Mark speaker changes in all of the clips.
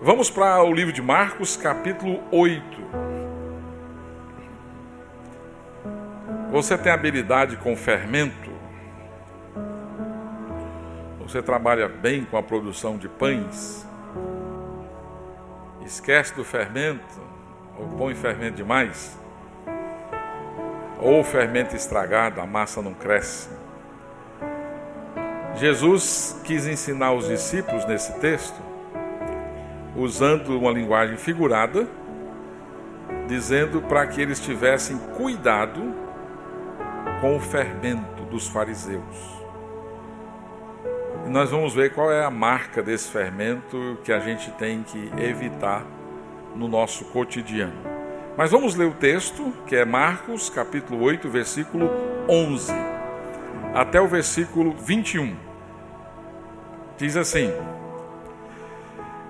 Speaker 1: Vamos para o livro de Marcos, capítulo 8. Você tem habilidade com fermento? Você trabalha bem com a produção de pães? Esquece do fermento? Ou põe fermento demais? Ou o fermento estragado, a massa não cresce? Jesus quis ensinar os discípulos nesse texto, usando uma linguagem figurada, dizendo para que eles tivessem cuidado com o fermento dos fariseus. E nós vamos ver qual é a marca desse fermento que a gente tem que evitar no nosso cotidiano. Mas vamos ler o texto, que é Marcos, capítulo 8, versículo 11, até o versículo 21. Diz assim: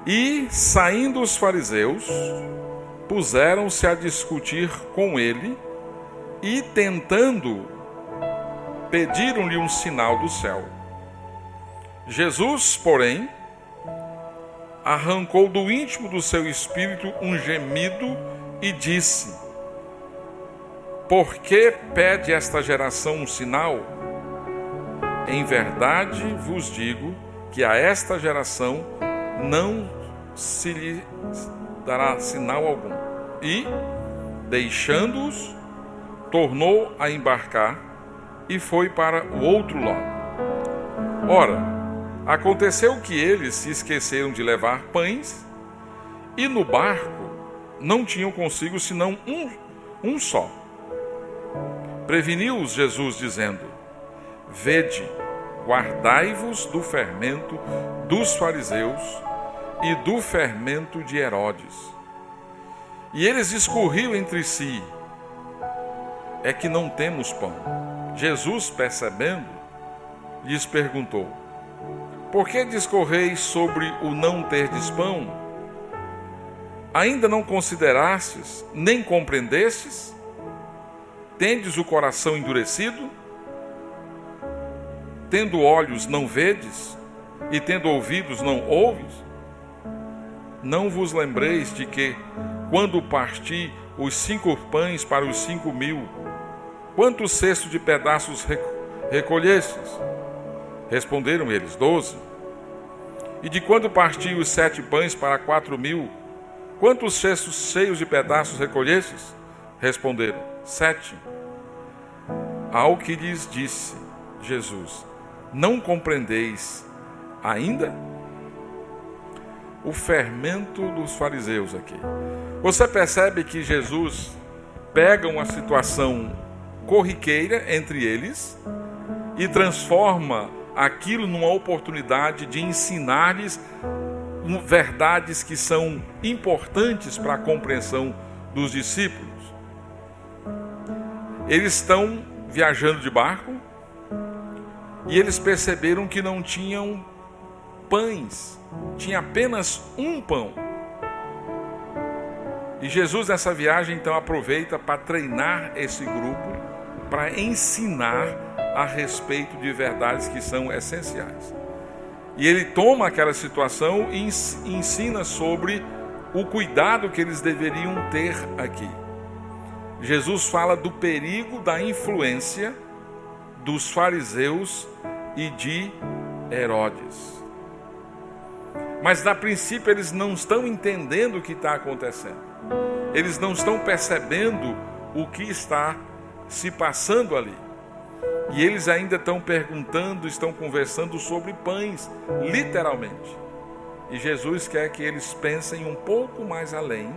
Speaker 1: E, saindo os fariseus, puseram-se a discutir com ele e, tentando, pediram-lhe um sinal do céu. Jesus, porém, arrancou do íntimo do seu espírito um gemido e disse: Por que pede esta geração um sinal? Em verdade vos digo que a esta geração não se lhe dará sinal algum. E, deixando-os, tornou a embarcar e foi para o outro lado. Ora, aconteceu que eles se esqueceram de levar pães, e no barco não tinham consigo senão um só. Preveniu-os Jesus, dizendo: Vede, guardai-vos do fermento dos fariseus e do fermento de Herodes. E eles discorriam entre si: É que não temos pão. Jesus, percebendo, lhes perguntou: Por que discorreis sobre o não terdes pão? Ainda não considerastes, nem compreendestes? Tendes o coração endurecido? Tendo olhos não vedes, e tendo ouvidos não ouves? Não vos lembreis de que, quando parti os 5 pães para os 5.000, quantos cestos de pedaços recolhestes? Responderam eles: 12. E de quando parti os 7 pães para 4.000, quantos cestos cheios de pedaços recolhestes? Responderam: 7. Ao que lhes disse Jesus: Não compreendeis ainda? O fermento dos fariseus aqui. Você percebe que Jesus pega uma situação corriqueira entre eles e transforma aquilo numa oportunidade de ensinar-lhes verdades que são importantes para a compreensão dos discípulos. Eles estão viajando de barco e eles perceberam que não tinham pães, tinha apenas um pão. E Jesus nessa viagem então aproveita para treinar esse grupo, para ensinar a respeito de verdades que são essenciais. E ele toma aquela situação e ensina sobre o cuidado que eles deveriam ter aqui. Jesus fala do perigo da influência dos fariseus e de Herodes. Mas, a princípio, eles não estão entendendo o que está acontecendo. Eles não estão percebendo o que está se passando ali. E eles ainda estão perguntando, estão conversando sobre pães, literalmente. E Jesus quer que eles pensem um pouco mais além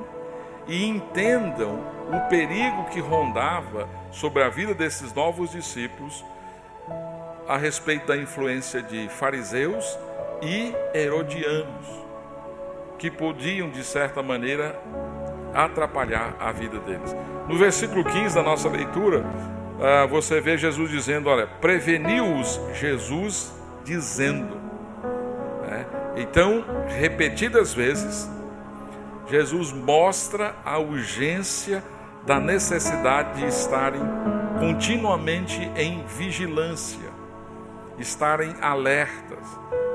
Speaker 1: e entendam o perigo que rondava sobre a vida desses novos discípulos a respeito da influência de fariseus e herodianos, que podiam, de certa maneira, atrapalhar a vida deles. No versículo 15 da nossa leitura, você vê Jesus dizendo, olha, preveniu-os Jesus dizendo. Então, repetidas vezes, Jesus mostra a urgência da necessidade de estarem continuamente em vigilância, estarem alertas,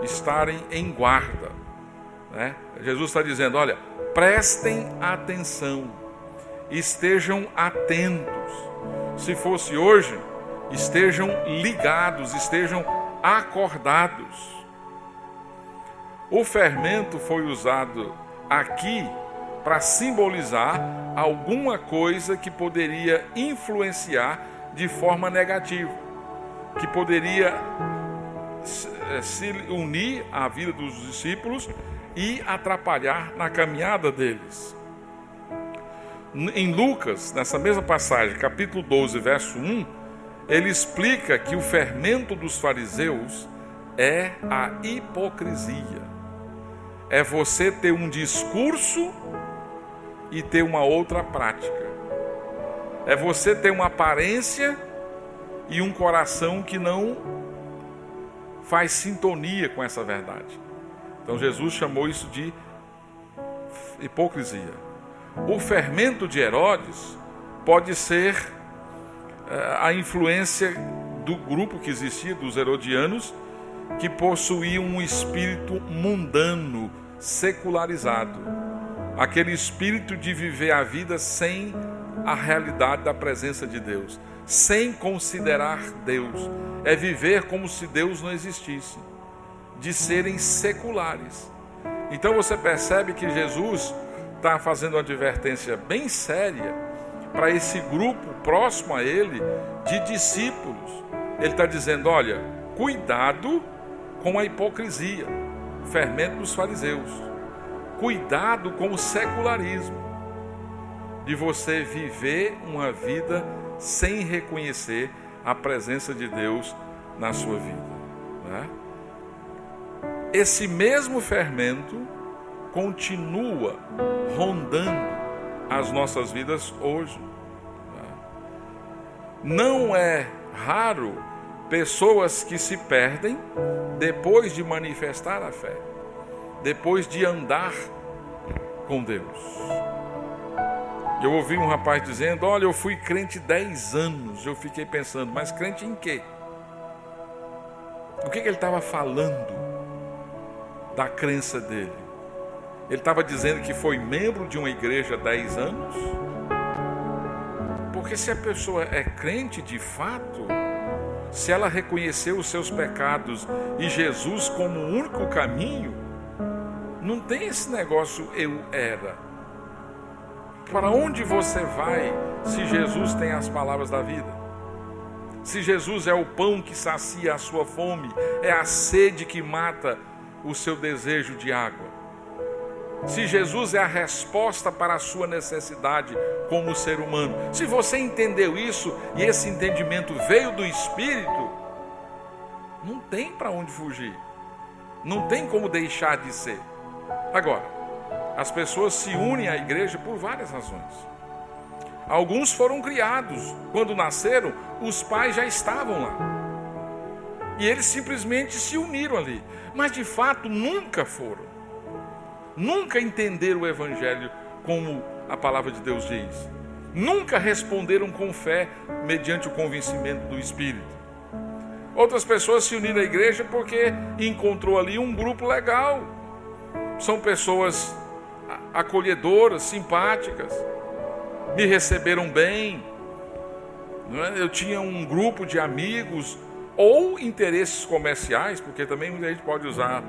Speaker 1: estarem em guarda. né? Jesus está dizendo, olha, prestem atenção, estejam atentos. Se fosse hoje, estejam ligados, estejam acordados. O fermento foi usado aqui para simbolizar alguma coisa que poderia influenciar de forma negativa, que poderia se unir à vida dos discípulos e atrapalhar na caminhada deles. Em Lucas, nessa mesma passagem, capítulo 12, verso 1, ele explica que o fermento dos fariseus é a hipocrisia. É você ter um discurso e ter uma outra prática. É você ter uma aparência e um coração que não faz sintonia com essa verdade. Então Jesus chamou isso de hipocrisia. O fermento de Herodes pode ser a influência do grupo que existia, dos herodianos, que possuíam um espírito mundano, secularizado. Aquele espírito de viver a vida sem a realidade da presença de Deus, sem considerar Deus. É viver como se Deus não existisse, de serem seculares. Então você percebe que Jesus está fazendo uma advertência bem séria para esse grupo próximo a ele de discípulos. Ele está dizendo, olha, cuidado com a hipocrisia, fermento dos fariseus. Cuidado com o secularismo, de você viver uma vida sem reconhecer a presença de Deus na sua vida, né? Esse mesmo fermento continua rondando as nossas vidas hoje, né? Não é raro pessoas que se perdem depois de manifestar a fé, depois de andar com Deus. Eu ouvi um rapaz dizendo, olha, eu fui crente 10 anos. Eu fiquei pensando, mas crente em quê? O que ele estava falando da crença dele? Ele estava dizendo que foi membro de uma igreja há 10 anos? Porque se a pessoa é crente de fato, se ela reconheceu os seus pecados e Jesus como o único caminho, não tem esse negócio eu era. Para onde você vai se Jesus tem as palavras da vida? Se Jesus é o pão que sacia a sua fome, é a sede que mata o seu desejo de água. Se Jesus é a resposta para a sua necessidade como ser humano. Se você entendeu isso e esse entendimento veio do Espírito, não tem para onde fugir. Não tem como deixar de ser. Agora, as pessoas se unem à igreja por várias razões. Alguns foram criados. Quando nasceram, os pais já estavam lá. E eles simplesmente se uniram ali. Mas de fato nunca foram. Nunca entenderam o Evangelho como a palavra de Deus diz. Nunca responderam com fé mediante o convencimento do Espírito. Outras pessoas se uniram à igreja porque encontrou ali um grupo legal. São pessoas acolhedoras, simpáticas, me receberam bem, não é? Eu tinha um grupo de amigos ou interesses comerciais, porque também muita gente pode usar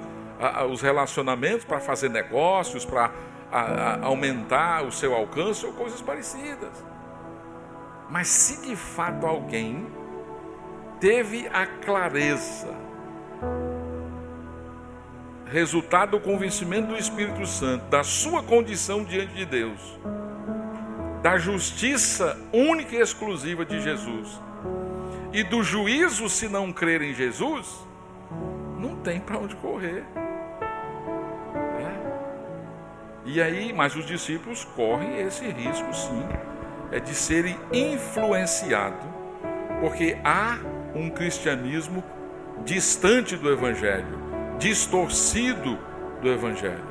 Speaker 1: os relacionamentos para fazer negócios, para aumentar o seu alcance ou coisas parecidas. Mas se de fato alguém teve a clareza, resultado do convencimento do Espírito Santo, da sua condição diante de Deus, da justiça única e exclusiva de Jesus e do juízo se não crer em Jesus, não tem para onde correr. E aí, mas os discípulos correm esse risco, sim, de serem influenciados, porque há um cristianismo distante do Evangelho, distorcido do Evangelho.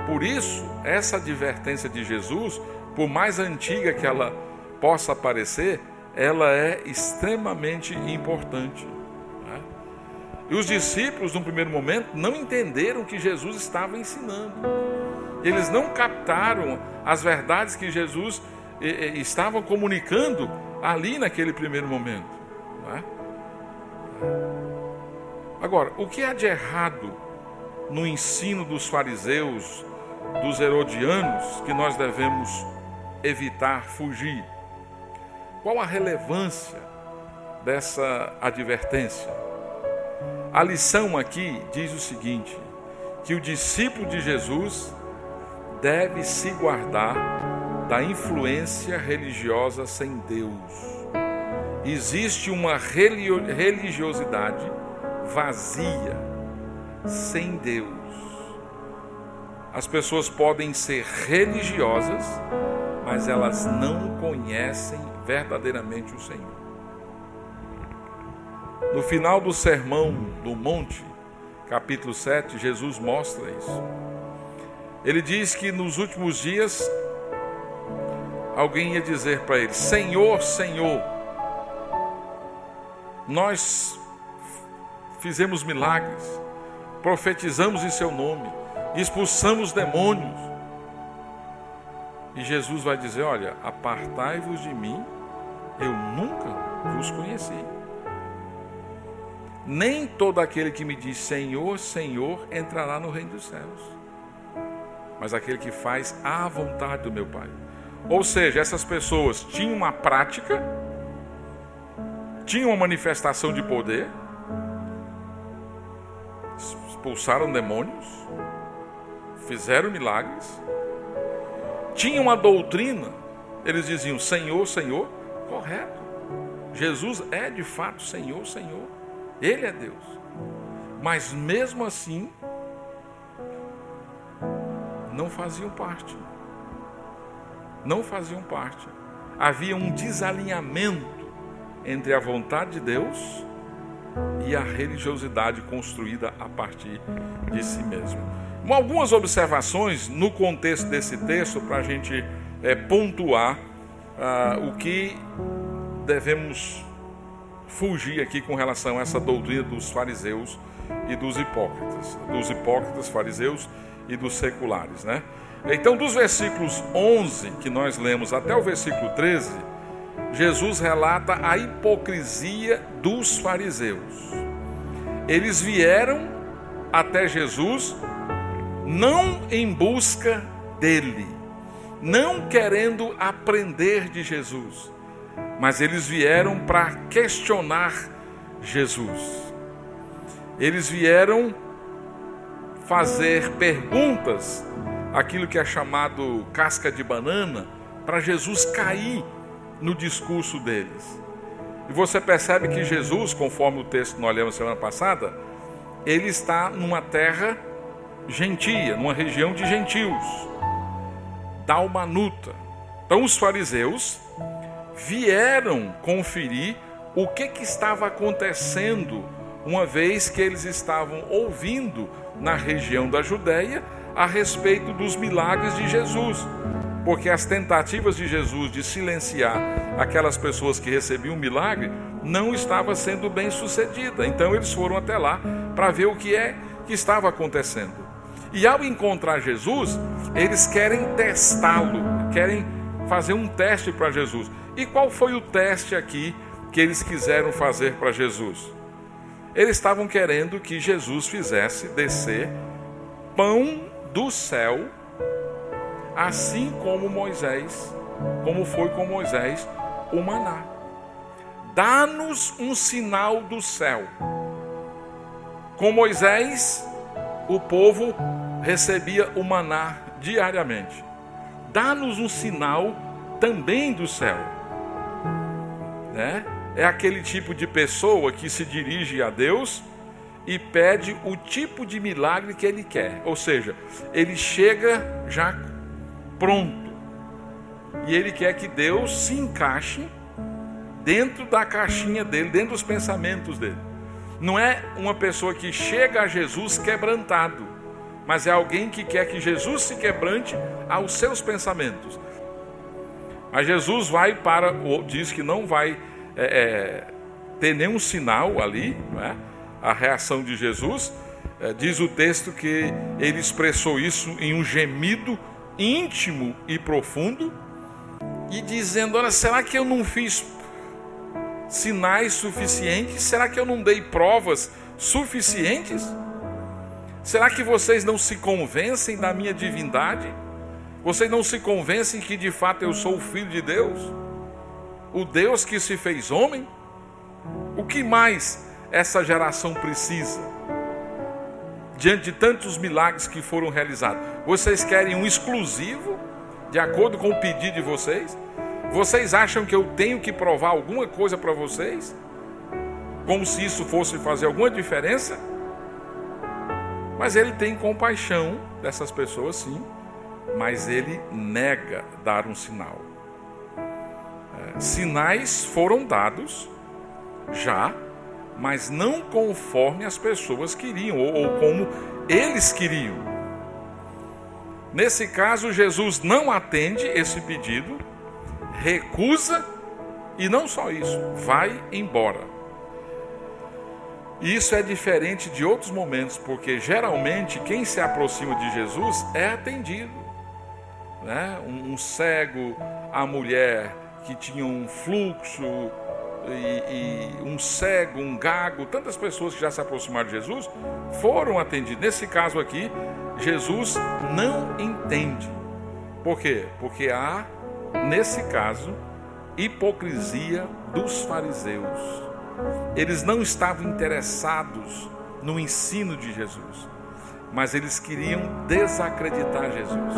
Speaker 1: Por isso, essa advertência de Jesus, por mais antiga que ela possa parecer, ela é extremamente importante, né? E os discípulos, no primeiro momento, não entenderam o que Jesus estava ensinando. Eles não captaram as verdades que Jesus estava comunicando ali naquele primeiro momento. Não é? Agora, o que há de errado no ensino dos fariseus, dos herodianos, que nós devemos evitar, fugir? Qual a relevância dessa advertência? A lição aqui diz o seguinte, que o discípulo de Jesus deve se guardar da influência religiosa sem Deus. Existe uma religiosidade vazia, sem Deus. As pessoas podem ser religiosas, mas elas não conhecem verdadeiramente o Senhor. No final do Sermão do Monte, capítulo 7, Jesus mostra isso. Ele diz que nos últimos dias, alguém ia dizer para ele: Senhor, Senhor, nós fizemos milagres, profetizamos em seu nome, expulsamos demônios. E Jesus vai dizer: olha, apartai-vos de mim, eu nunca vos conheci. Nem todo aquele que me diz Senhor, Senhor, entrará no reino dos céus, mas aquele que faz a vontade do meu Pai. Ou seja, essas pessoas tinham uma prática, tinham uma manifestação de poder, expulsaram demônios, fizeram milagres, tinham uma doutrina, eles diziam Senhor, Senhor, correto. Jesus é de fato Senhor, Senhor, Ele é Deus. Mas mesmo assim, não faziam parte. Não faziam parte. Havia um desalinhamento entre a vontade de Deus e a religiosidade construída a partir de si mesmo. Algumas observações no contexto desse texto para a gente pontuar o que devemos fugir aqui com relação a essa doutrina dos fariseus e dos hipócritas fariseus e dos seculares, né? Então, dos versículos 11 que nós lemos até o versículo 13, Jesus relata a hipocrisia dos fariseus. Eles vieram até Jesus não em busca dele, não querendo aprender de Jesus, mas eles vieram para questionar Jesus. Eles vieram fazer perguntas, aquilo que é chamado casca de banana, para Jesus cair no discurso deles. E você percebe que Jesus, conforme o texto que nós lemos semana passada, ele está numa terra gentia, numa região de gentios, dalmanuta. Então os fariseus vieram conferir o que estava acontecendo, uma vez que eles estavam ouvindo na região da Judéia a respeito dos milagres de Jesus, porque as tentativas de Jesus de silenciar aquelas pessoas que recebiam milagre não estava sendo bem sucedida. Então eles foram até lá para ver o que estava acontecendo. E ao encontrar Jesus, eles querem testá-lo, querem fazer um teste para Jesus. E qual foi o teste aqui que eles quiseram fazer para Jesus? Eles estavam querendo que Jesus fizesse descer pão do céu, assim como foi com Moisés o maná. Dá-nos um sinal do céu. Com Moisés, o povo recebia o maná diariamente. Dá-nos um sinal também do céu. Né? É aquele tipo de pessoa que se dirige a Deus e pede o tipo de milagre que ele quer. Ou seja, ele chega já pronto. E ele quer que Deus se encaixe dentro da caixinha dele, dentro dos pensamentos dele. Não é uma pessoa que chega a Jesus quebrantado, mas é alguém que quer que Jesus se quebrante aos seus pensamentos. Mas Jesus diz que não vai ter nenhum sinal ali, não é? a reação de Jesus. Diz o texto que ele expressou isso em um gemido íntimo e profundo, e dizendo: olha, será que eu não fiz sinais suficientes? Será que eu não dei provas suficientes? Será que vocês não se convencem da minha divindade? Vocês não se convencem que de fato eu sou o Filho de Deus? O Deus que se fez homem? O que mais essa geração precisa? Diante de tantos milagres que foram realizados, vocês querem um exclusivo, de acordo com o pedido de vocês? Vocês acham que eu tenho que provar alguma coisa para vocês? Como se isso fosse fazer alguma diferença? Mas ele tem compaixão dessas pessoas, sim, mas ele nega dar um sinal. Sinais foram dados já, mas não conforme as pessoas queriam, ou como eles queriam. Nesse caso, Jesus não atende esse pedido, recusa, e não só isso, vai embora. E isso é diferente de outros momentos, porque geralmente quem se aproxima de Jesus é atendido, né? Um cego, a mulher que tinha um fluxo, e um cego, um gago, tantas pessoas que já se aproximaram de Jesus foram atendidas. Nesse caso aqui, Jesus não entende. Por quê? Porque há, nesse caso, hipocrisia dos fariseus. Eles não estavam interessados no ensino de Jesus, mas eles queriam desacreditar Jesus.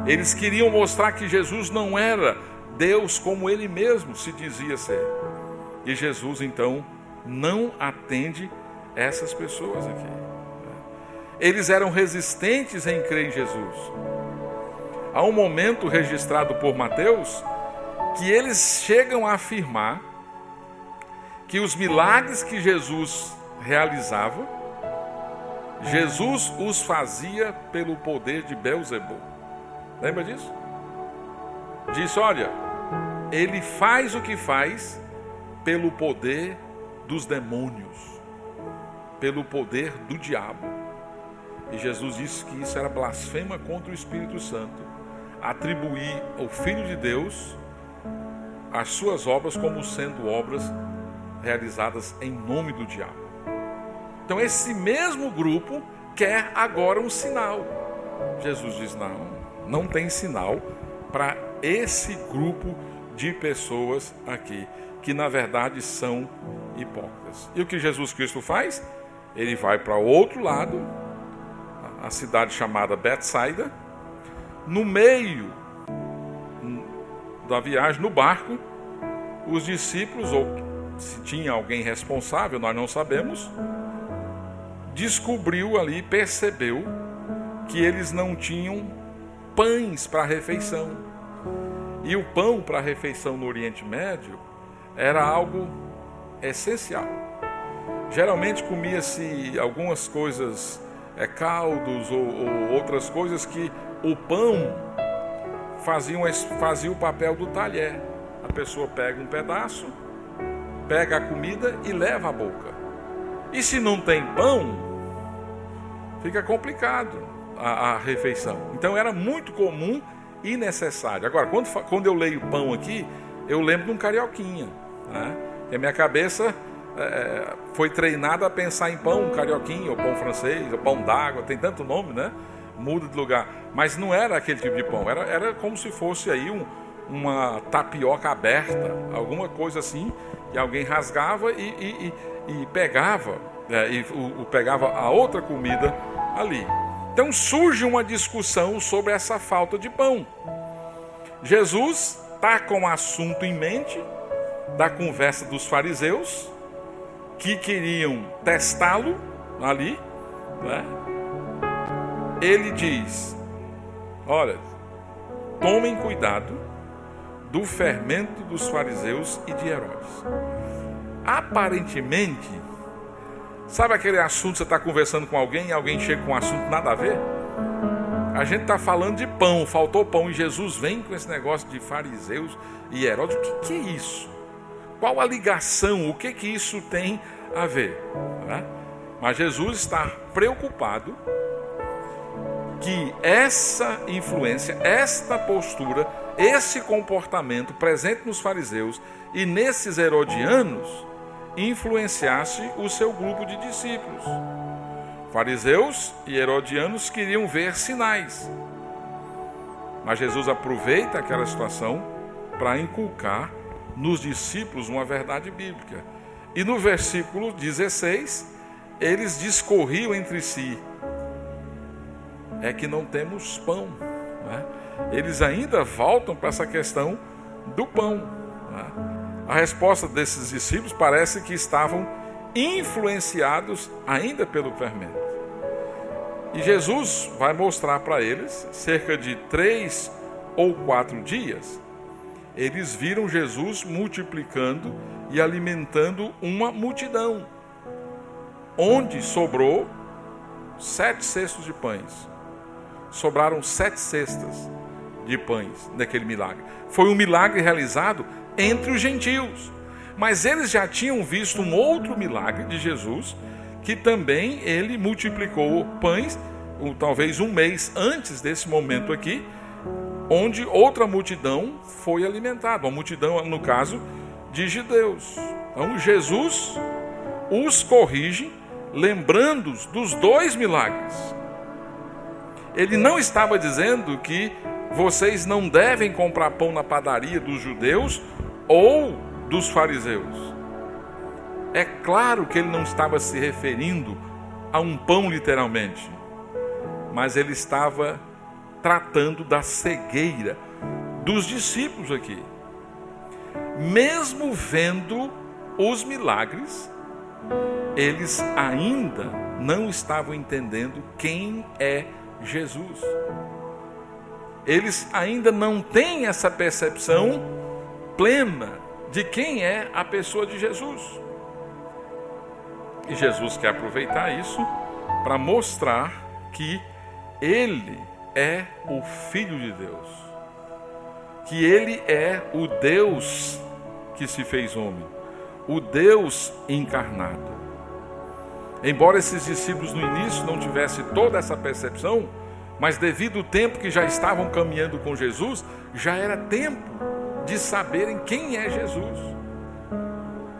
Speaker 1: Eles queriam mostrar que Jesus não era Deus como ele mesmo se dizia ser. E Jesus, então, não atende essas pessoas aqui. Eles eram resistentes em crer em Jesus. Há um momento registrado por Mateus que eles chegam a afirmar que os milagres que Jesus realizava, Jesus os fazia pelo poder de Beelzebul. Lembra disso? Diz: olha, ele faz o que faz pelo poder dos demônios, pelo poder do diabo. E Jesus disse que isso era blasfema contra o Espírito Santo, atribuir ao Filho de Deus as suas obras como sendo obras realizadas em nome do diabo. Então esse mesmo grupo quer agora um sinal. Jesus diz: não tem sinal para esse grupo de pessoas aqui, que na verdade são hipócritas. E o que Jesus Cristo faz? Ele vai para o outro lado, a cidade chamada Betsaida. No meio da viagem, no barco, os discípulos, ou se tinha alguém responsável, nós não sabemos, descobriu ali, percebeu que eles não tinham pães para a refeição. E o pão para a refeição no Oriente Médio era algo essencial. Geralmente comia-se algumas coisas, caldos ou outras coisas que o pão fazia o papel do talher. A pessoa pega um pedaço, pega a comida e leva à boca. E se não tem pão, fica complicado a refeição. Então era muito comum e necessário. Agora, quando eu leio pão aqui, eu lembro de um carioquinha, né? E a minha cabeça foi treinada a pensar em pão carioquinha, ou pão francês, ou pão d'água, tem tanto nome, né? Muda de lugar. Mas não era aquele tipo de pão, era como se fosse aí uma tapioca aberta, alguma coisa assim, e alguém rasgava e pegava, pegava a outra comida ali. Então surge uma discussão sobre essa falta de pão. Jesus está com o assunto em mente da conversa dos fariseus, que queriam testá-lo ali, né? Ele diz: olha, tomem cuidado do fermento dos fariseus e de Herodes. Aparentemente, sabe aquele assunto, você está conversando com alguém e alguém chega com um assunto nada a ver? A gente está falando de pão, faltou pão, e Jesus vem com esse negócio de fariseus e Herodes. O que é isso? Qual a ligação? O que isso tem a ver? Né? Mas Jesus está preocupado que essa influência, esta postura, esse comportamento presente nos fariseus e nesses herodianos influenciasse o seu grupo de discípulos. Fariseus e herodianos queriam ver sinais. Mas Jesus aproveita aquela situação para inculcar nos discípulos uma verdade bíblica. E no versículo 16, eles discorriam entre si: é que não temos pão. Né? Eles ainda voltam para essa questão do pão. Né? A resposta desses discípulos parece que estavam influenciados ainda pelo fermento. E Jesus vai mostrar para eles, cerca de 3 ou 4 dias, eles viram Jesus multiplicando e alimentando uma multidão, onde sobrou 7 cestos de pães. Sobraram 7 cestas de pães naquele milagre. Foi um milagre realizado entre os gentios. Mas eles já tinham visto um outro milagre de Jesus, que também ele multiplicou pães, talvez um mês antes desse momento aqui, onde outra multidão foi alimentada. Uma multidão, no caso, de judeus. Então Jesus os corrige, lembrando-os dos 2 milagres. Ele não estava dizendo que vocês não devem comprar pão na padaria dos judeus ou dos fariseus. É claro que ele não estava se referindo a um pão literalmente, mas ele estava tratando da cegueira dos discípulos aqui. Mesmo vendo os milagres, eles ainda não estavam entendendo quem é Jesus. Eles ainda não têm essa percepção plena de quem é a pessoa de Jesus. E Jesus quer aproveitar isso para mostrar que Ele é o Filho de Deus, que Ele é o Deus que se fez homem, o Deus encarnado. Embora esses discípulos no início não tivessem toda essa percepção, mas devido ao tempo que já estavam caminhando com Jesus, já era tempo de saberem quem é Jesus.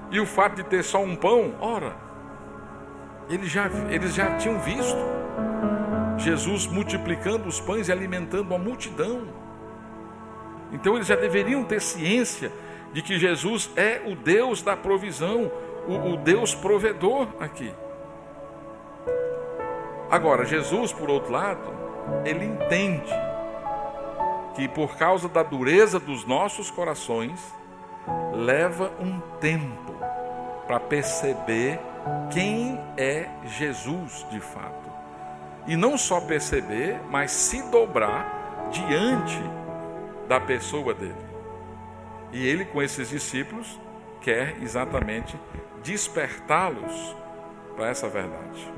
Speaker 1: E o fato de ter só um pão, ora, eles já tinham visto Jesus multiplicando os pães e alimentando uma multidão. Então eles já deveriam ter ciência de que Jesus é o Deus da provisão, o Deus provedor aqui. Agora, Jesus, por outro lado, ele entende que por causa da dureza dos nossos corações, leva um tempo para perceber quem é Jesus de fato. E não só perceber, mas se dobrar diante da pessoa dele. E ele, com esses discípulos, quer exatamente despertá-los para essa verdade.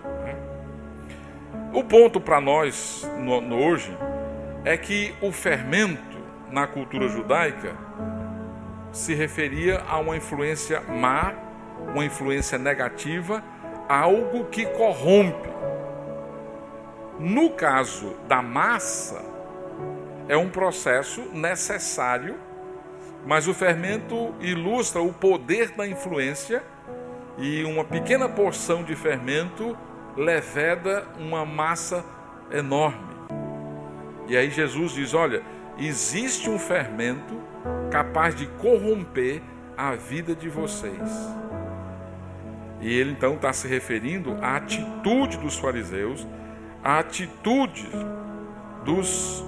Speaker 1: O ponto para nós hoje é que o fermento na cultura judaica se referia a uma influência má, uma influência negativa, algo que corrompe. No caso da massa, é um processo necessário, mas o fermento ilustra o poder da influência e uma pequena porção de fermento leveda uma massa enorme. E aí Jesus diz, olha, existe um fermento capaz de corromper a vida de vocês. E ele então está se referindo à atitude dos fariseus, à atitude dos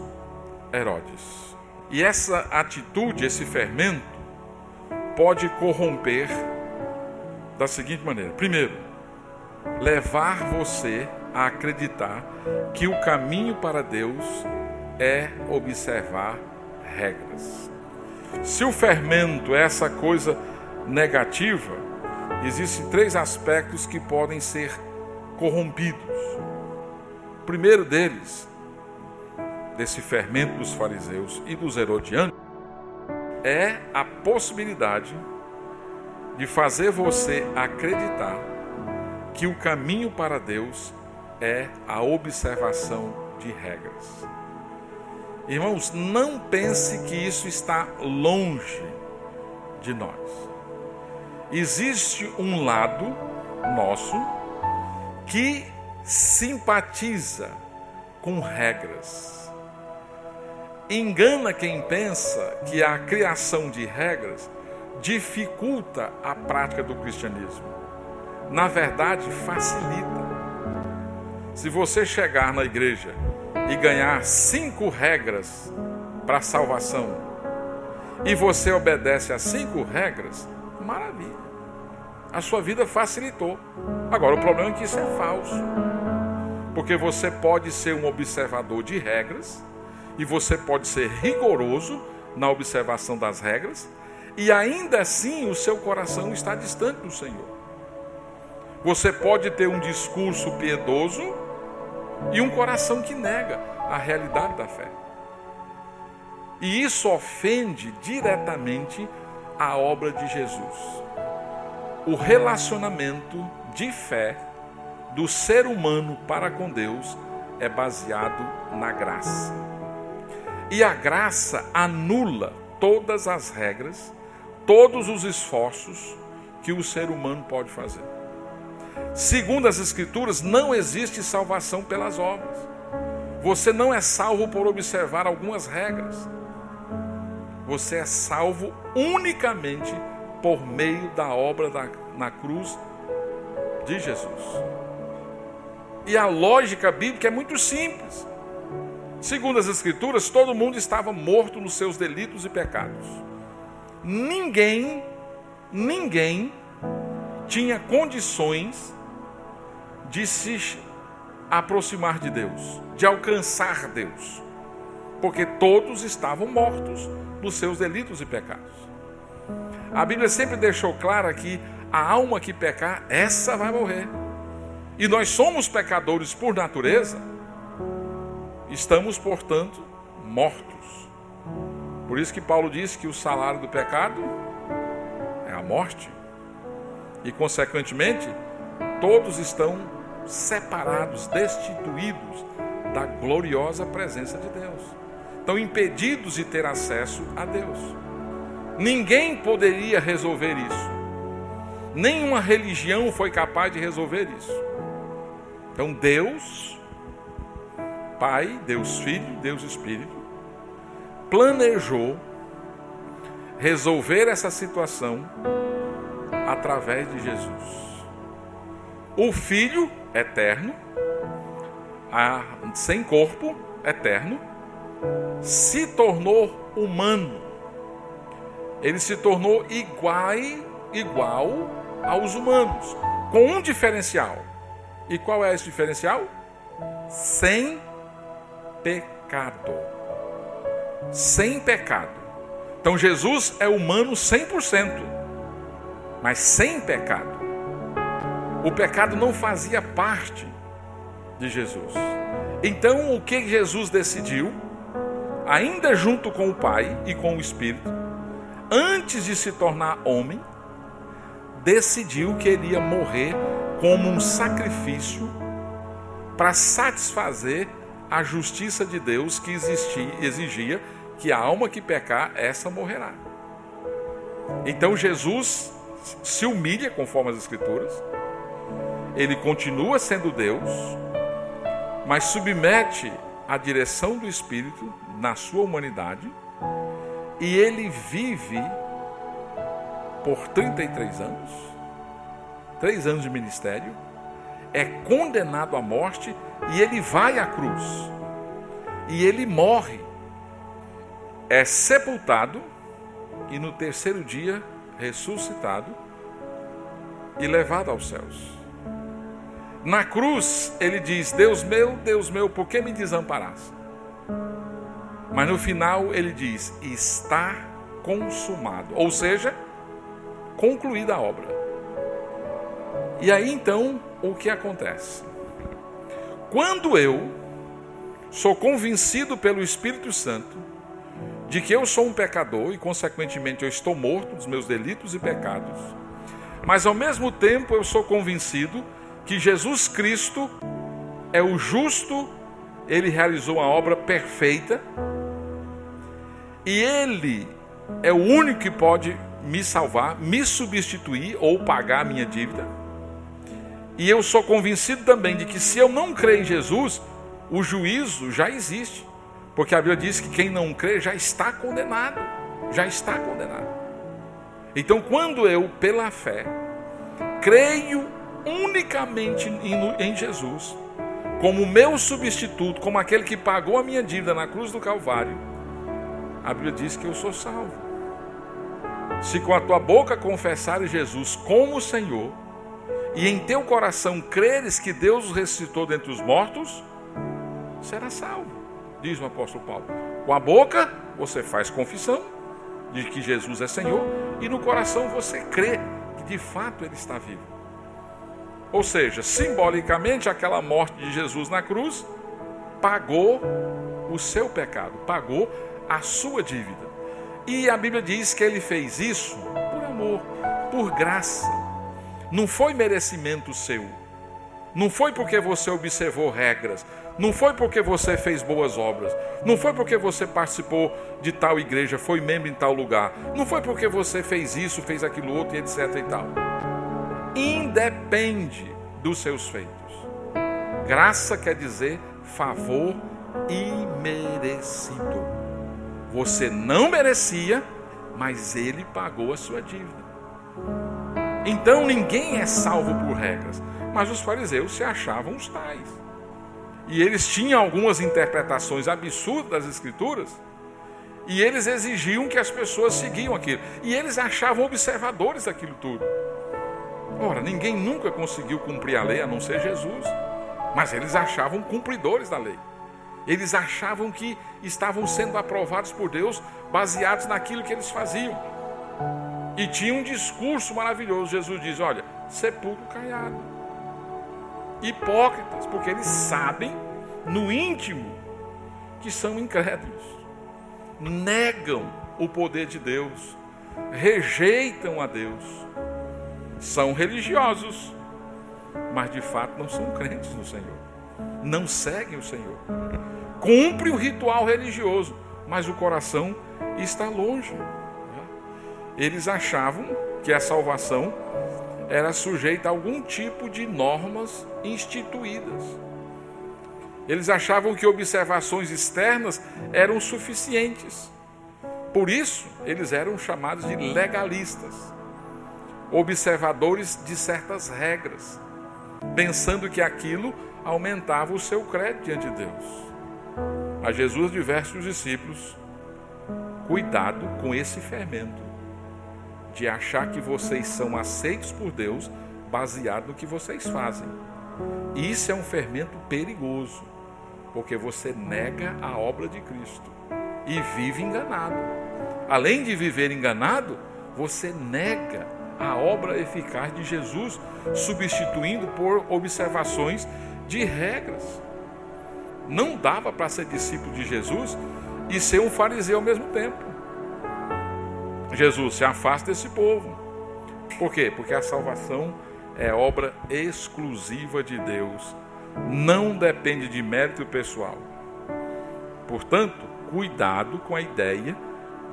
Speaker 1: Herodes. E essa atitude, esse fermento, pode corromper da seguinte maneira. Primeiro, levar você a acreditar que o caminho para Deus é observar regras. Se o fermento é essa coisa negativa, existem 3 aspectos que podem ser corrompidos. O primeiro deles, desse fermento dos fariseus e dos herodianos, é a possibilidade de fazer você acreditar que o caminho para Deus é a observação de regras. Irmãos, não pense que isso está longe de nós. Existe um lado nosso que simpatiza com regras. Engana quem pensa que a criação de regras dificulta a prática do cristianismo. Na verdade, facilita. Se você chegar na igreja e ganhar 5 regras para a salvação e você obedece às 5 regras, maravilha. A sua vida facilitou. Agora, o problema é que isso é falso. Porque você pode ser um observador de regras e você pode ser rigoroso na observação das regras e ainda assim o seu coração está distante do Senhor. Você pode ter um discurso piedoso e um coração que nega a realidade da fé. E isso ofende diretamente a obra de Jesus. O relacionamento de fé do ser humano para com Deus é baseado na graça. E a graça anula todas as regras, todos os esforços que o ser humano pode fazer. Segundo as Escrituras, não existe salvação pelas obras. Você não é salvo por observar algumas regras. Você é salvo unicamente por meio da obra na cruz de Jesus. E a lógica bíblica é muito simples. Segundo as Escrituras, todo mundo estava morto nos seus delitos e pecados. Ninguém tinha condições de se aproximar de Deus, de alcançar Deus, porque todos estavam mortos nos seus delitos e pecados. A Bíblia sempre deixou clara que a alma que pecar, essa vai morrer. E nós somos pecadores por natureza, estamos, portanto, mortos. Por isso que Paulo diz que o salário do pecado é a morte. E, consequentemente, todos estão separados, destituídos da gloriosa presença de Deus. Estão impedidos de ter acesso a Deus. Ninguém poderia resolver isso. Nenhuma religião foi capaz de resolver isso. Então Deus, Pai, Deus Filho, Deus Espírito, planejou resolver essa situação através de Jesus. O Filho eterno, sem corpo, eterno, se tornou humano. Ele se tornou igual aos humanos, com um diferencial. E qual é esse diferencial? Sem pecado. Sem pecado. Então Jesus é humano 100%, mas sem pecado. O pecado não fazia parte de Jesus. Então o que Jesus decidiu, ainda junto com o Pai e com o Espírito, antes de se tornar homem, decidiu que ele ia morrer como um sacrifício para satisfazer a justiça de Deus que exigia que a alma que pecar, essa morrerá. Então Jesus se humilha conforme as Escrituras, ele continua sendo Deus, mas submete a direção do Espírito na sua humanidade, e ele vive por 33 anos, 3 anos de ministério, é condenado à morte, e ele vai à cruz, e ele morre, é sepultado, e no terceiro dia ressuscitado e levado aos céus. Na cruz ele diz: Deus meu, por que me desamparaste? Mas no final ele diz: está consumado, ou seja, concluída a obra. E aí então o que acontece? Quando eu sou convencido pelo Espírito Santo de que eu sou um pecador e consequentemente eu estou morto dos meus delitos e pecados, mas ao mesmo tempo eu sou convencido que Jesus Cristo é o justo, ele realizou uma obra perfeita e ele é o único que pode me salvar, me substituir ou pagar a minha dívida. E eu sou convencido também de que se eu não crer em Jesus, o juízo já existe. Porque a Bíblia diz que quem não crê já está condenado. Já está condenado. Então, quando eu, pela fé, creio unicamente em Jesus, como meu substituto, como aquele que pagou a minha dívida na cruz do Calvário, a Bíblia diz que eu sou salvo. Se com a tua boca confessares Jesus como Senhor, e em teu coração creres que Deus o ressuscitou dentre os mortos, será salvo, diz o apóstolo Paulo. Com a boca você faz confissão de que Jesus é Senhor, e no coração você crê que de fato Ele está vivo. Ou seja, simbolicamente aquela morte de Jesus na cruz pagou o seu pecado, pagou a sua dívida. E a Bíblia diz que Ele fez isso por amor, por graça. Não foi merecimento seu. Não foi porque você observou regras. Não foi porque você fez boas obras. Não foi porque você participou de tal igreja, foi membro em tal lugar. Não foi porque você fez isso, fez aquilo outro e etc e tal. Independe dos seus feitos. Graça quer dizer favor imerecido. Você não merecia, mas Ele pagou a sua dívida. Então ninguém é salvo por regras, mas os fariseus se achavam os tais. E eles tinham algumas interpretações absurdas das Escrituras, e eles exigiam que as pessoas seguiam aquilo. E eles achavam observadores daquilo tudo. Ora, ninguém nunca conseguiu cumprir a lei, a não ser Jesus. Mas eles achavam cumpridores da lei. Eles achavam que estavam sendo aprovados por Deus, baseados naquilo que eles faziam. E tinha um discurso maravilhoso. Jesus diz, olha, sepulcro caiado. Hipócritas, porque eles sabem no íntimo que são incrédulos. Negam o poder de Deus. Rejeitam a Deus. São religiosos, mas de fato não são crentes no Senhor. Não seguem o Senhor. Cumpre o ritual religioso, mas o coração está longe. Eles achavam que a salvação era sujeita a algum tipo de normas instituídas. Eles achavam que observações externas eram suficientes. Por isso, eles eram chamados de legalistas, observadores de certas regras, pensando que aquilo aumentava o seu crédito diante de Deus. A Jesus adverte os discípulos, cuidado com esse fermento de achar que vocês são aceitos por Deus baseado no que vocês fazem. Isso é um fermento perigoso, porque você nega a obra de Cristo e vive enganado. Além de viver enganado, você nega a obra eficaz de Jesus, substituindo por observações de regras. Não dava para ser discípulo de Jesus e ser um fariseu ao mesmo tempo. Jesus, se afasta desse povo. Por quê? Porque a salvação é obra exclusiva de Deus. Não depende de mérito pessoal. Portanto, cuidado com a ideia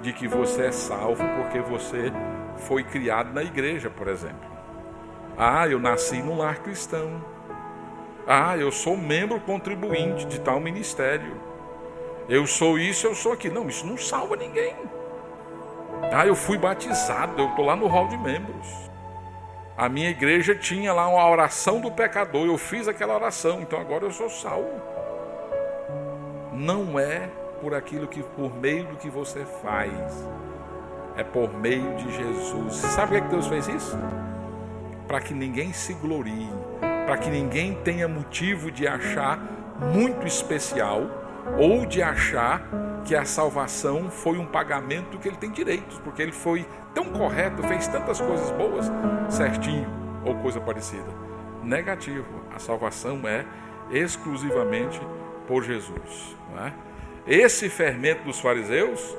Speaker 1: de que você é salvo porque você foi criado na igreja, por exemplo. Ah, eu nasci num lar cristão. Ah, eu sou membro contribuinte de tal ministério. Eu sou isso, eu sou aquilo. Não, isso não salva ninguém. Ah, eu fui batizado, eu estou lá no hall de membros. A minha igreja tinha lá uma oração do pecador, eu fiz aquela oração, então agora eu sou salvo. Não é por meio do que você faz, é por meio de Jesus. Sabe por que Deus fez isso? Para que ninguém se glorie, para que ninguém tenha motivo de achar muito especial ou de achar que a salvação foi um pagamento que ele tem direitos, porque ele foi tão correto, fez tantas coisas boas, certinho, ou coisa parecida. Negativo, a salvação é exclusivamente por Jesus. Não é? Esse fermento dos fariseus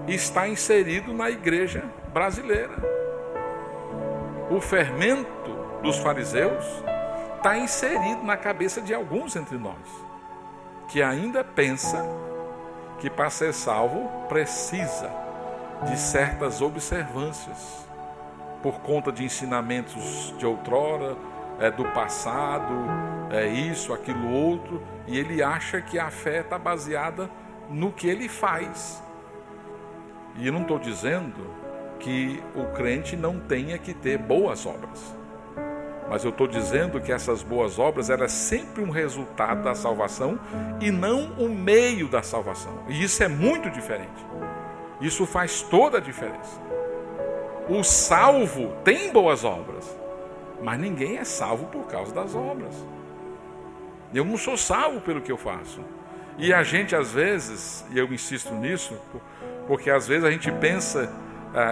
Speaker 1: está inserido na igreja brasileira. O fermento dos fariseus está inserido na cabeça de alguns entre nós, que ainda pensa que para ser salvo precisa de certas observâncias, por conta de ensinamentos de outrora, do passado, isso, aquilo, outro, e ele acha que a fé está baseada no que ele faz. E eu não estou dizendo que o crente não tenha que ter boas obras, mas eu estou dizendo que essas boas obras eram sempre um resultado da salvação e não o meio da salvação. E isso é muito diferente. Isso faz toda a diferença. O salvo tem boas obras, mas ninguém é salvo por causa das obras. Eu não sou salvo pelo que eu faço. E a gente às vezes, e eu insisto nisso, porque às vezes a gente pensa,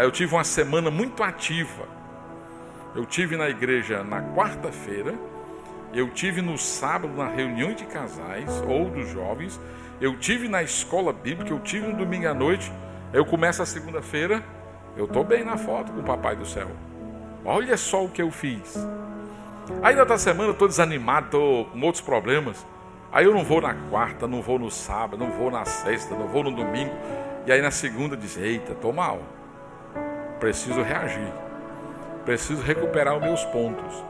Speaker 1: eu tive uma semana muito ativa. Eu tive na igreja na quarta-feira, eu tive no sábado na reunião de casais ou dos jovens, eu tive na escola bíblica, eu tive no domingo à noite, eu começo a segunda-feira, eu estou bem na foto com o Papai do Céu. Olha só o que eu fiz. Aí na outra semana eu estou desanimado, estou com outros problemas. Aí eu não vou na quarta, não vou no sábado, não vou na sexta, não vou no domingo. E aí na segunda diz, eita, estou mal. Preciso reagir. Preciso recuperar os meus pontos.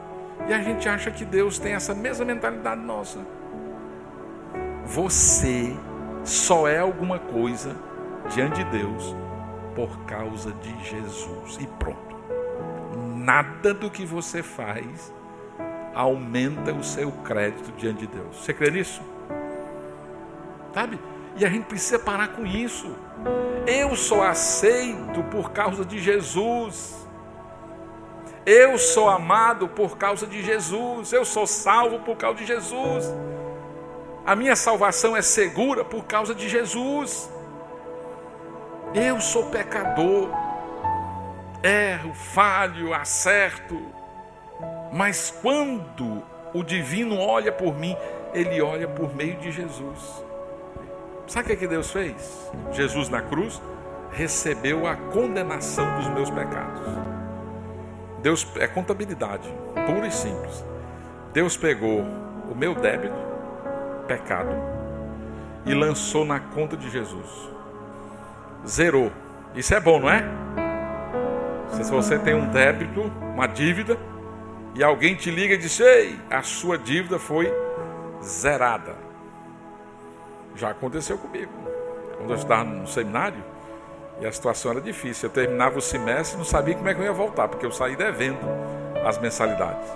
Speaker 1: E a gente acha que Deus tem essa mesma mentalidade nossa. Você só é alguma coisa diante de Deus por causa de Jesus. E pronto. Nada do que você faz aumenta o seu crédito diante de Deus. Você crê nisso? Sabe? E a gente precisa parar com isso. Eu sou aceito por causa de Jesus. Eu sou amado por causa de Jesus. Eu sou salvo por causa de Jesus. A minha salvação é segura por causa de Jesus. Eu sou pecador. Erro, falho, acerto. Mas quando o divino olha por mim, ele olha por meio de Jesus. Sabe o que Deus fez? Jesus na cruz recebeu a condenação dos meus pecados. Deus é contabilidade, pura e simples. Deus pegou o meu débito, pecado, e lançou na conta de Jesus. Zerou. Isso é bom, não é? Se você tem um débito, uma dívida, e alguém te liga e diz, ei, a sua dívida foi zerada. Já aconteceu comigo. Quando eu estava no seminário, e a situação era difícil. Eu terminava o semestre e não sabia como é que eu ia voltar, porque eu saí devendo as mensalidades.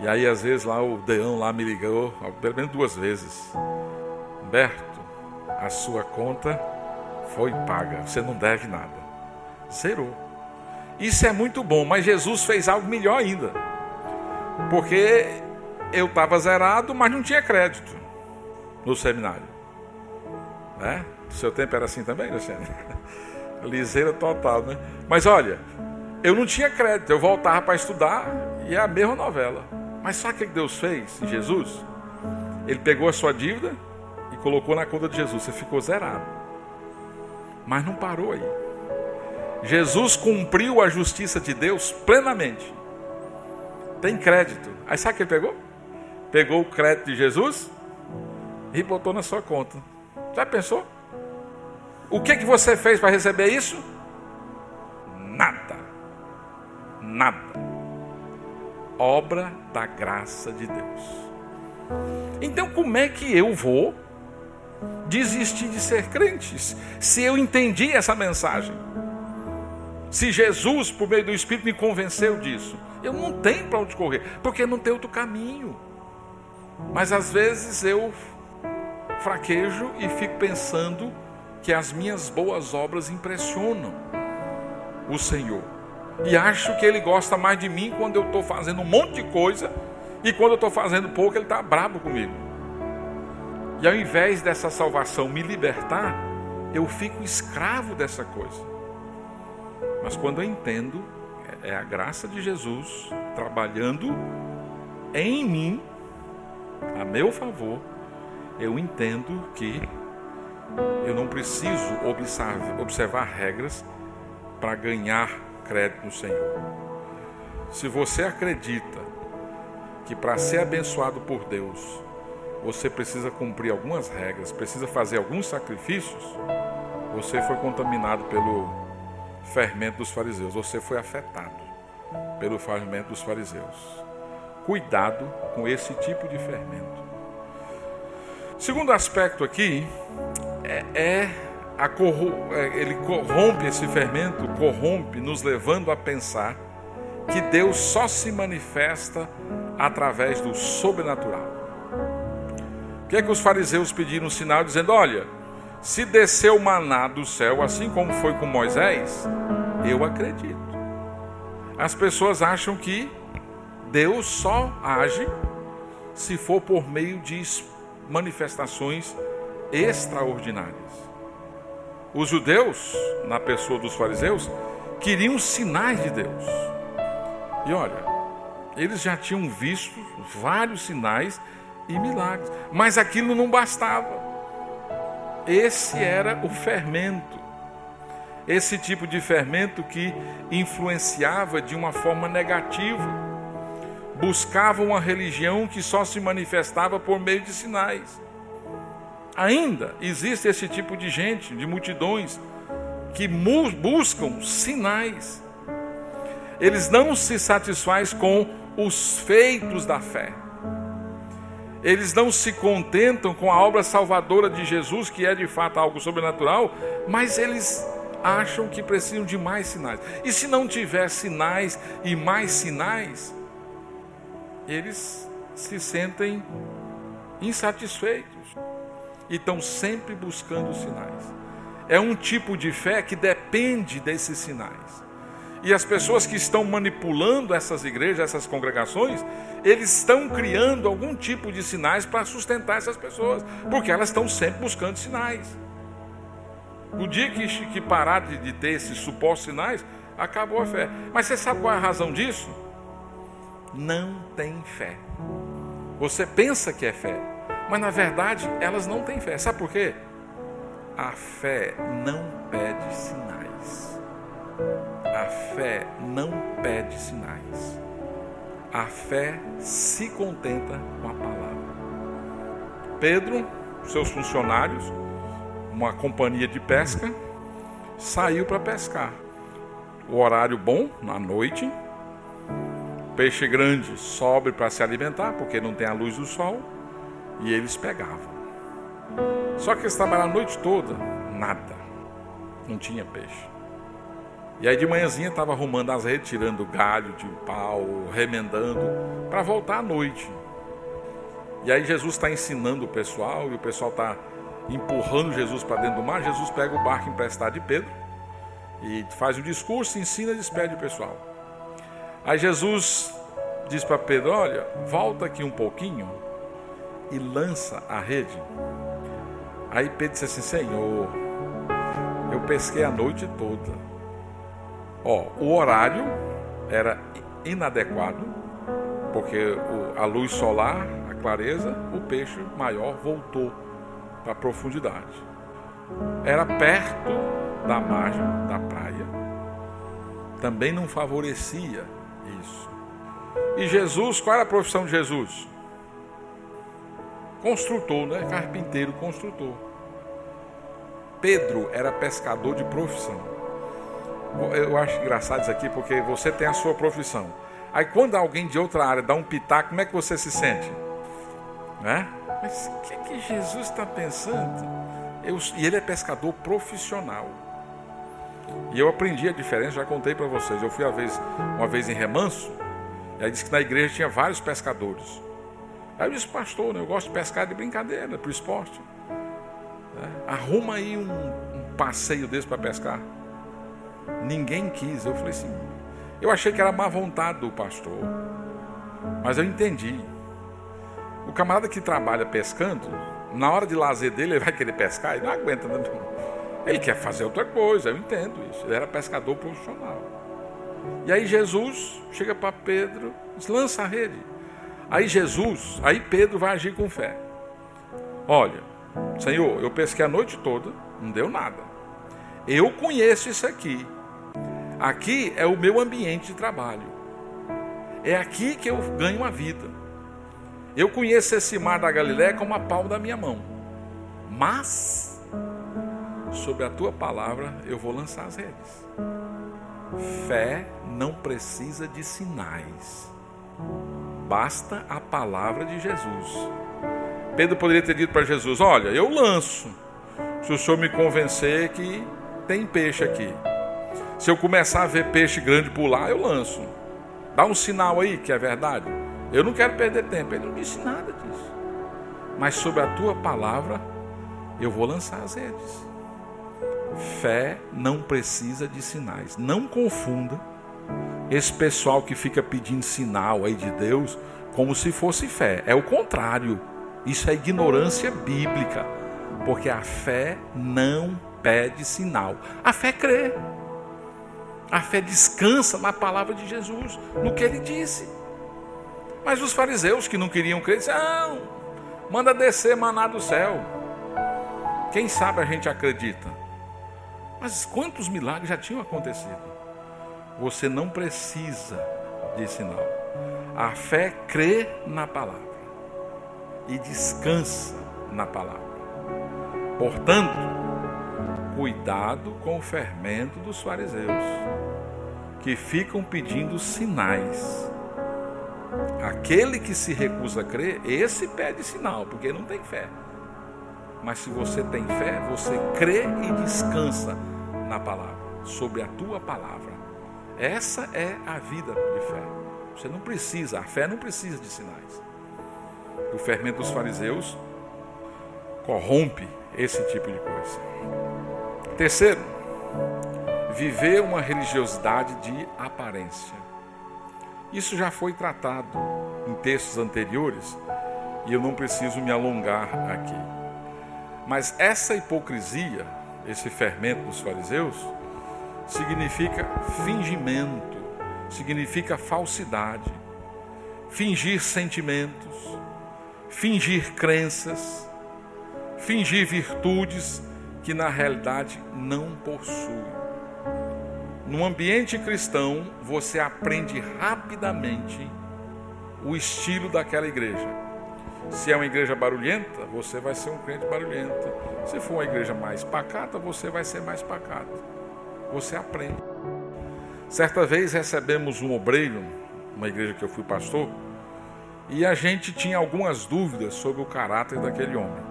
Speaker 1: E aí, às vezes, lá o Deão lá me ligou, pelo menos 2 vezes. Humberto, a sua conta foi paga, você não deve nada. Zerou. Isso é muito bom, mas Jesus fez algo melhor ainda. Porque eu estava zerado, mas não tinha crédito no seminário. Né? No seu tempo era assim também, Luciane? Liseira total, né? Mas olha, eu não tinha crédito, eu voltava para estudar e é a mesma novela. Mas sabe o que Deus fez em Jesus? Ele pegou a sua dívida e colocou na conta de Jesus, você ficou zerado. Mas não parou aí. Jesus cumpriu a justiça de Deus plenamente. Tem crédito. Aí sabe o que ele pegou? Pegou o crédito de Jesus e botou na sua conta. Já pensou? O que você fez para receber isso? Nada. Nada. Obra da graça de Deus. Então como é que eu vou desistir de ser crente se eu entendi essa mensagem? Se Jesus, por meio do Espírito, me convenceu disso, eu não tenho para onde correr, porque não tem outro caminho. Mas às vezes eu fraquejo e fico pensando que as minhas boas obras impressionam o Senhor. E acho que Ele gosta mais de mim quando eu estou fazendo um monte de coisa, e quando eu estou fazendo pouco, Ele está bravo comigo. E ao invés dessa salvação me libertar, eu fico escravo dessa coisa. Mas quando eu entendo, é a graça de Jesus trabalhando em mim, a meu favor, eu entendo que eu não preciso observar regras para ganhar crédito no Senhor. Se você acredita que para ser abençoado por Deus, você precisa cumprir algumas regras, precisa fazer alguns sacrifícios, você foi contaminado pelo fermento dos fariseus, você foi afetado pelo fermento dos fariseus. Cuidado com esse tipo de fermento. Segundo aspecto aqui, ele corrompe esse fermento, nos levando a pensar que Deus só se manifesta através do sobrenatural. O que é que os fariseus pediram um sinal, dizendo: olha, se desceu maná do céu, assim como foi com Moisés, eu acredito. As pessoas acham que Deus só age se for por meio de manifestações extraordinárias. Os judeus, na pessoa dos fariseus, queriam sinais de Deus. E olha, eles já tinham visto vários sinais e milagres, mas aquilo não bastava. Esse era o fermento. Esse tipo de fermento que influenciava de uma forma negativa. Buscava uma religião que só se manifestava por meio de sinais. Ainda existe esse tipo de gente, de multidões, que buscam sinais. Eles não se satisfazem com os feitos da fé. Eles não se contentam com a obra salvadora de Jesus, que é de fato algo sobrenatural, mas eles acham que precisam de mais sinais. E se não tiver sinais e mais sinais, eles se sentem insatisfeitos e estão sempre buscando sinais. É um tipo de fé que depende desses sinais. E as pessoas que estão manipulando essas igrejas, essas congregações, eles estão criando algum tipo de sinais para sustentar essas pessoas, porque elas estão sempre buscando sinais. O dia que parar de ter esses supostos sinais, acabou a fé. Mas você sabe qual é a razão disso? Não tem fé. Você pensa que é fé, mas na verdade elas não têm fé. Sabe por quê? A fé não pede sinais. A fé não pede sinais. A fé se contenta com a palavra. Pedro, seus funcionários, uma companhia de pesca, saiu para pescar. O horário bom, na noite, peixe grande sobe para se alimentar, porque não tem a luz do sol, e eles pegavam. Só que eles trabalharam a noite toda, nada, não tinha peixe. E aí de manhãzinha estava arrumando as redes, tirando galho de pau, remendando, para voltar à noite. E aí Jesus está ensinando o pessoal, e o pessoal está empurrando Jesus para dentro do mar. Jesus pega o barco emprestado de Pedro, e faz um discurso, ensina e despede o pessoal. Aí Jesus diz para Pedro: olha, volta aqui um pouquinho e lança a rede. Aí Pedro disse assim: Senhor, eu pesquei a noite toda. O horário era inadequado, porque a luz solar, a clareza, o peixe maior voltou para a profundidade. Era perto da margem da praia, também não favorecia isso. E Jesus, qual era a profissão de Jesus? Construtor, né? Carpinteiro, construtor. Pedro era pescador de profissão. Eu acho engraçado isso aqui, porque você tem a sua profissão. Aí quando alguém de outra área dá um pitaco, como é que você se sente? Né? Mas o que Jesus está pensando? E ele é pescador profissional. E eu aprendi a diferença, já contei para vocês. Eu fui uma vez em Remanso, e aí disse que na igreja tinha vários pescadores. Aí eu disse: pastor, né, eu gosto de pescar de brincadeira, para o esporte. Arruma aí um passeio desse para pescar. Ninguém quis. Eu falei assim, eu achei que era má vontade do pastor, mas eu entendi. O camarada que trabalha pescando, na hora de lazer dele, ele vai querer pescar, ele não aguenta, né? Ele quer fazer outra coisa, eu entendo isso. Ele era pescador profissional. E aí Jesus chega para Pedro, diz: lança a rede. Aí Pedro vai agir com fé. Olha, Senhor, eu pesquei a noite toda, não deu nada. Eu conheço isso aqui. Aqui é o meu ambiente de trabalho. É aqui que eu ganho uma vida. Eu conheço esse mar da Galileia como a palma da minha mão. Mas, sobre a tua palavra, eu vou lançar as redes. Fé não precisa de sinais. Basta a palavra de Jesus. Pedro poderia ter dito para Jesus: olha, eu lanço, se o senhor me convencer que tem peixe aqui. Se eu começar a ver peixe grande pular, eu lanço. Dá um sinal aí que é verdade. Eu não quero perder tempo. Ele não disse nada disso. Mas sobre a tua palavra, eu vou lançar as redes. Fé não precisa de sinais. Não confunda esse pessoal que fica pedindo sinal aí de Deus como se fosse fé. É o contrário. Isso é ignorância bíblica. Porque a fé não pede sinal. A fé crê. A fé descansa na palavra de Jesus, no que ele disse. Mas os fariseus que não queriam crer, disseram: não, manda descer maná do céu. Quem sabe a gente acredita. Mas quantos milagres já tinham acontecido? Você não precisa de sinal. A fé crê na palavra e descansa na palavra. Portanto, cuidado com o fermento dos fariseus, que ficam pedindo sinais. Aquele que se recusa a crer, esse pede sinal, porque não tem fé. Mas se você tem fé, você crê e descansa na palavra, sobre a tua palavra. Essa é a vida de fé. Você não precisa, a fé não precisa de sinais. O fermento dos fariseus corrompe esse tipo de coisa. Terceiro, viver uma religiosidade de aparência. Isso já foi tratado em textos anteriores e eu não preciso me alongar aqui. Mas essa hipocrisia, esse fermento dos fariseus, significa fingimento, significa falsidade, fingir sentimentos, fingir crenças, fingir virtudes que na realidade não possui. No ambiente cristão, você aprende rapidamente o estilo daquela igreja. Se é uma igreja barulhenta, você vai ser um crente barulhento. Se for uma igreja mais pacata, você vai ser mais pacato. Você aprende. Certa vez recebemos um obreiro, uma igreja que eu fui pastor, e a gente tinha algumas dúvidas sobre o caráter daquele homem.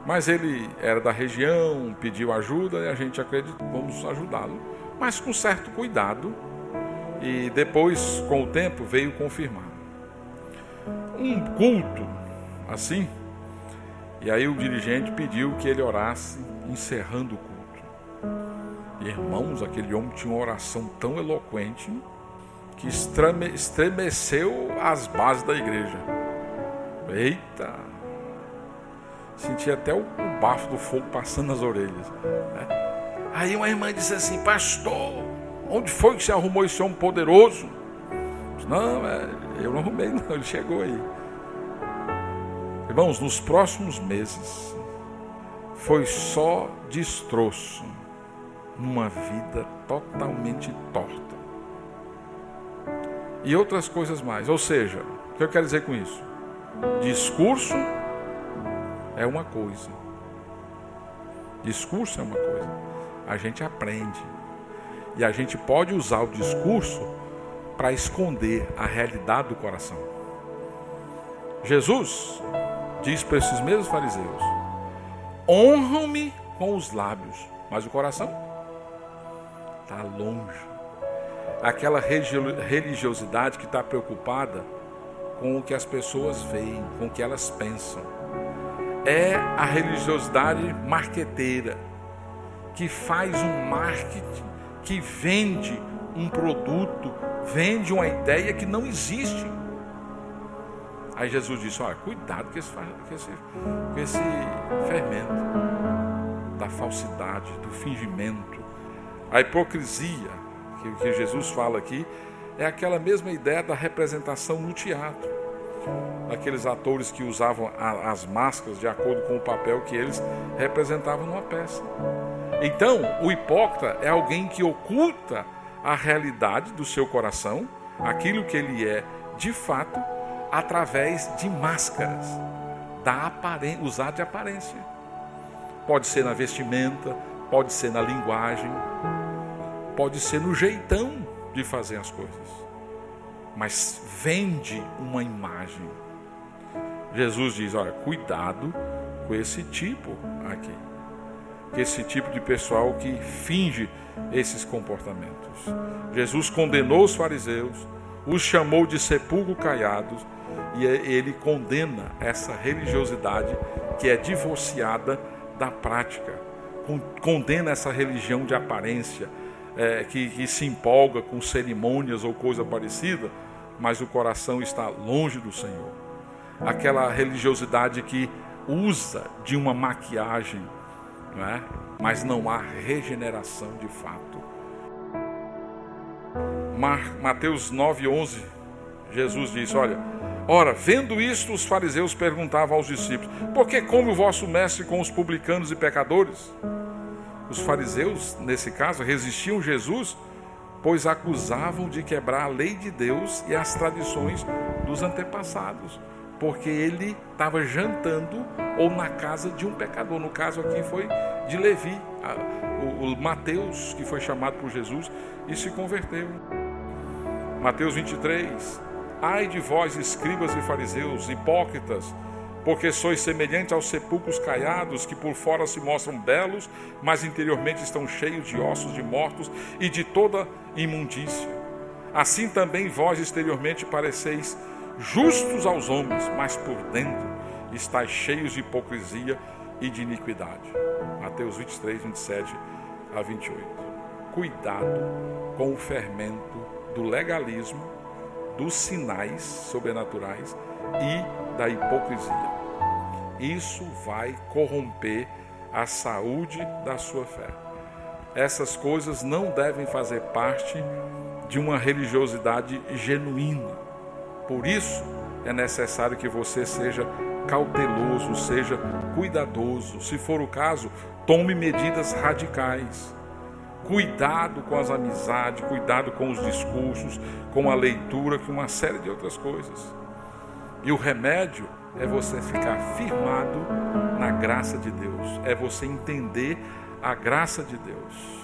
Speaker 1: Mas ele era da região, pediu ajuda e a gente acreditou, vamos ajudá-lo. Mas com certo cuidado, e depois, com o tempo, veio confirmar. Um culto assim, e aí o dirigente pediu que ele orasse encerrando o culto. Irmãos, aquele homem tinha uma oração tão eloquente que estremeceu as bases da igreja. Eita! Sentia até o bafo do fogo passando nas orelhas, né? Aí uma irmã disse assim: pastor, onde foi que você arrumou esse homem poderoso? Eu disse: não, eu não arrumei não, ele chegou aí. Irmãos, nos próximos meses foi só destroço numa vida totalmente torta. E outras coisas mais. Ou seja, o que eu quero dizer com isso? Discurso é uma coisa. Discurso é uma coisa. A gente aprende. E a gente pode usar o discurso para esconder a realidade do coração. Jesus diz para esses mesmos fariseus: honram-me com os lábios, mas o coração está longe. Aquela religiosidade que está preocupada com o que as pessoas veem, com o que elas pensam. É a religiosidade marqueteira, que faz um marketing, que vende um produto, vende uma ideia que não existe. Aí Jesus disse: olha, cuidado com esse fermento da falsidade, do fingimento. A hipocrisia que Jesus fala aqui é aquela mesma ideia da representação no teatro. Aqueles atores que usavam as máscaras de acordo com o papel que eles representavam numa peça. Então, o hipócrita é alguém que oculta a realidade do seu coração, aquilo que ele é de fato, através de máscaras, usar de aparência. Pode ser na vestimenta, pode ser na linguagem, pode ser no jeitão de fazer as coisas, mas vende uma imagem. Jesus diz, olha, cuidado com esse tipo aqui, esse tipo de pessoal que finge esses comportamentos. Jesus condenou os fariseus, os chamou de sepulcro caiados, e ele condena essa religiosidade que é divorciada da prática, condena essa religião de aparência, que se empolga com cerimônias ou coisa parecida, mas o coração está longe do Senhor. Aquela religiosidade que usa de uma maquiagem, não é? Mas não há regeneração de fato. Mateus 9:11, Jesus diz, ora, vendo isto, os fariseus perguntavam aos discípulos, por que come o vosso mestre com os publicanos e pecadores? Os fariseus, nesse caso, resistiam a Jesus, pois acusavam de quebrar a lei de Deus e as tradições dos antepassados, porque ele estava jantando ou na casa de um pecador. No caso aqui foi de Levi, o Mateus, que foi chamado por Jesus e se converteu. Mateus 23, ai de vós, escribas e fariseus, hipócritas, porque sois semelhantes aos sepulcros caiados, que por fora se mostram belos, mas interiormente estão cheios de ossos de mortos e de toda imundícia. Assim também vós exteriormente pareceis justos aos homens, mas por dentro estáis cheios de hipocrisia e de iniquidade. Mateus 23, 27 a 28. Cuidado com o fermento do legalismo, dos sinais sobrenaturais e da hipocrisia. Isso vai corromper a saúde da sua fé. Essas coisas não devem fazer parte de uma religiosidade genuína. Por isso, é necessário que você seja cauteloso, seja cuidadoso. Se for o caso, tome medidas radicais. Cuidado com as amizades, cuidado com os discursos, com a leitura, com uma série de outras coisas. E o remédio é você ficar firmado na graça de Deus, é você entender a graça de Deus.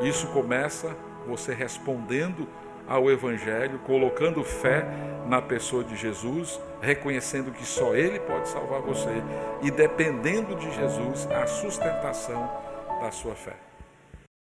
Speaker 1: Isso começa você respondendo ao Evangelho, colocando fé na pessoa de Jesus, reconhecendo que só Ele pode salvar você e dependendo de Jesus a sustentação da sua fé.